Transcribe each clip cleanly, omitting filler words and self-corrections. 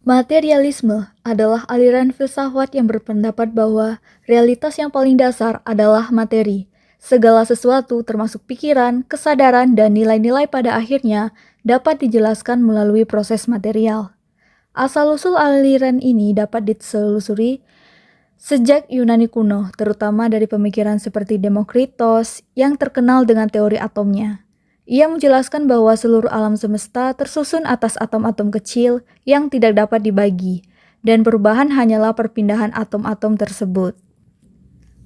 Materialisme adalah aliran filsafat yang berpendapat bahwa realitas yang paling dasar adalah materi. Segala sesuatu termasuk pikiran, kesadaran, dan nilai-nilai pada akhirnya dapat dijelaskan melalui proses material. Asal-usul aliran ini dapat ditelusuri sejak Yunani kuno, terutama dari pemikiran seperti Demokritos yang terkenal dengan teori atomnya. Ia menjelaskan bahwa seluruh alam semesta tersusun atas atom-atom kecil yang tidak dapat dibagi, dan perubahan hanyalah perpindahan atom-atom tersebut.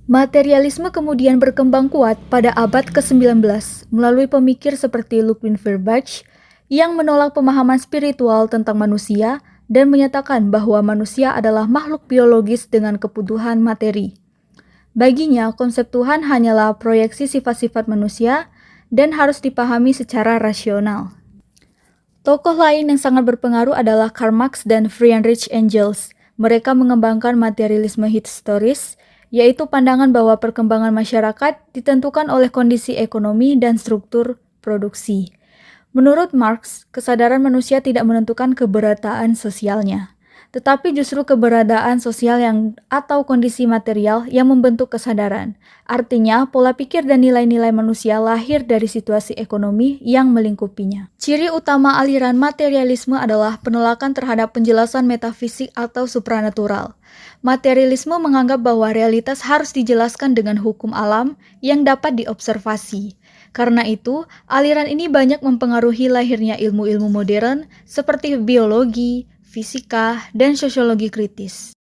Materialisme kemudian berkembang kuat pada abad ke-19 melalui pemikir seperti Ludwig Feuerbach yang menolak pemahaman spiritual tentang manusia dan menyatakan bahwa manusia adalah makhluk biologis dengan kebutuhan materi. Baginya, konsep Tuhan hanyalah proyeksi sifat-sifat manusia dan harus dipahami secara rasional. Tokoh lain yang sangat berpengaruh adalah Karl Marx dan Friedrich Engels. Mereka mengembangkan materialisme historis, yaitu pandangan bahwa perkembangan masyarakat ditentukan oleh kondisi ekonomi dan struktur produksi. Menurut Marx, kesadaran manusia tidak menentukan keberadaan sosialnya, tetapi justru keberadaan sosial atau kondisi material yang membentuk kesadaran. Artinya, pola pikir dan nilai-nilai manusia lahir dari situasi ekonomi yang melingkupinya. Ciri utama aliran materialisme adalah penolakan terhadap penjelasan metafisik atau supranatural. Materialisme menganggap bahwa realitas harus dijelaskan dengan hukum alam yang dapat diobservasi. Karena itu, aliran ini banyak mempengaruhi lahirnya ilmu-ilmu modern seperti biologi, fisika, dan sosiologi kritis.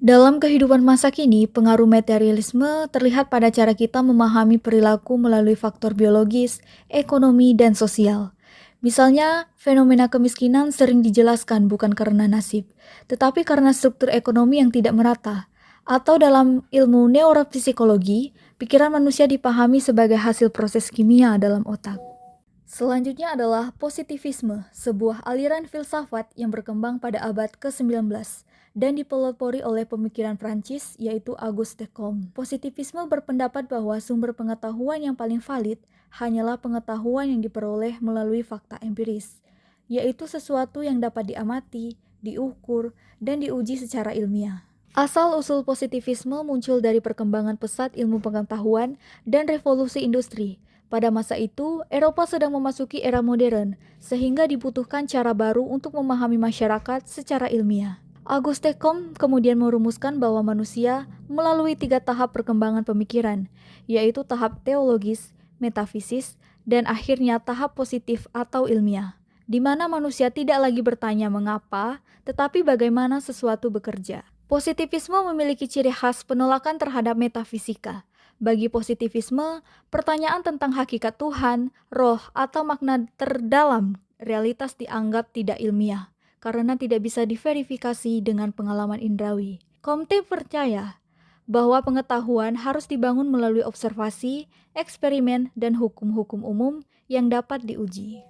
Dalam kehidupan masa kini, pengaruh materialisme terlihat pada cara kita memahami perilaku melalui faktor biologis, ekonomi, dan sosial. Misalnya, fenomena kemiskinan sering dijelaskan bukan karena nasib, tetapi karena struktur ekonomi yang tidak merata. Atau dalam ilmu neuropsikologi, pikiran manusia dipahami sebagai hasil proses kimia dalam otak. Selanjutnya adalah positivisme, sebuah aliran filsafat yang berkembang pada abad ke-19 dan dipelopori oleh pemikiran Prancis yaitu Auguste Comte. Positivisme berpendapat bahwa sumber pengetahuan yang paling valid hanyalah pengetahuan yang diperoleh melalui fakta empiris, yaitu sesuatu yang dapat diamati, diukur, dan diuji secara ilmiah. Asal-usul positivisme muncul dari perkembangan pesat ilmu pengetahuan dan revolusi industri. Pada masa itu, Eropa sedang memasuki era modern, sehingga dibutuhkan cara baru untuk memahami masyarakat secara ilmiah. Auguste Comte kemudian merumuskan bahwa manusia melalui 3 tahap perkembangan pemikiran, yaitu tahap teologis, metafisis, dan akhirnya tahap positif atau ilmiah, di mana manusia tidak lagi bertanya mengapa, tetapi bagaimana sesuatu bekerja. Positivisme memiliki ciri khas penolakan terhadap metafisika. Bagi positivisme, pertanyaan tentang hakikat Tuhan, roh, atau makna terdalam realitas dianggap tidak ilmiah, karena tidak bisa diverifikasi dengan pengalaman indrawi. Comte percaya bahwa pengetahuan harus dibangun melalui observasi, eksperimen, dan hukum-hukum umum yang dapat diuji.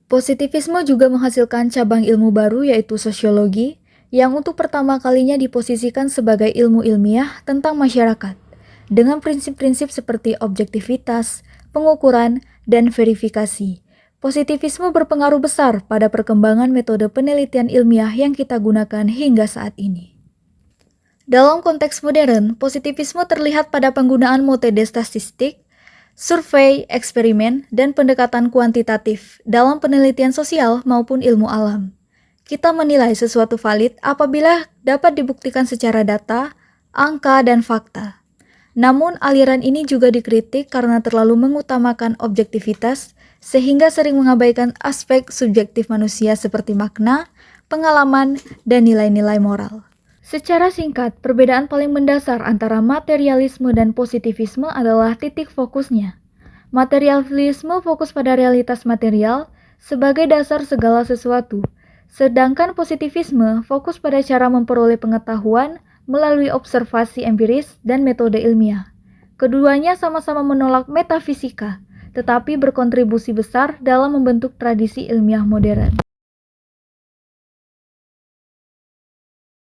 Positivisme juga menghasilkan cabang ilmu baru yaitu sosiologi, yang untuk pertama kalinya diposisikan sebagai ilmu ilmiah tentang masyarakat, dengan prinsip-prinsip seperti objektivitas, pengukuran, dan verifikasi. Positivisme berpengaruh besar pada perkembangan metode penelitian ilmiah yang kita gunakan hingga saat ini. Dalam konteks modern, positivisme terlihat pada penggunaan metode statistik, survei, eksperimen, dan pendekatan kuantitatif dalam penelitian sosial maupun ilmu alam. Kita menilai sesuatu valid apabila dapat dibuktikan secara data, angka, dan fakta. Namun, aliran ini juga dikritik karena terlalu mengutamakan objektivitas, sehingga sering mengabaikan aspek subjektif manusia seperti makna, pengalaman, dan nilai-nilai moral. Secara singkat, perbedaan paling mendasar antara materialisme dan positivisme adalah titik fokusnya. Materialisme fokus pada realitas material sebagai dasar segala sesuatu, sedangkan positivisme fokus pada cara memperoleh pengetahuan melalui observasi empiris dan metode ilmiah. Keduanya sama-sama menolak metafisika, tetapi berkontribusi besar dalam membentuk tradisi ilmiah modern.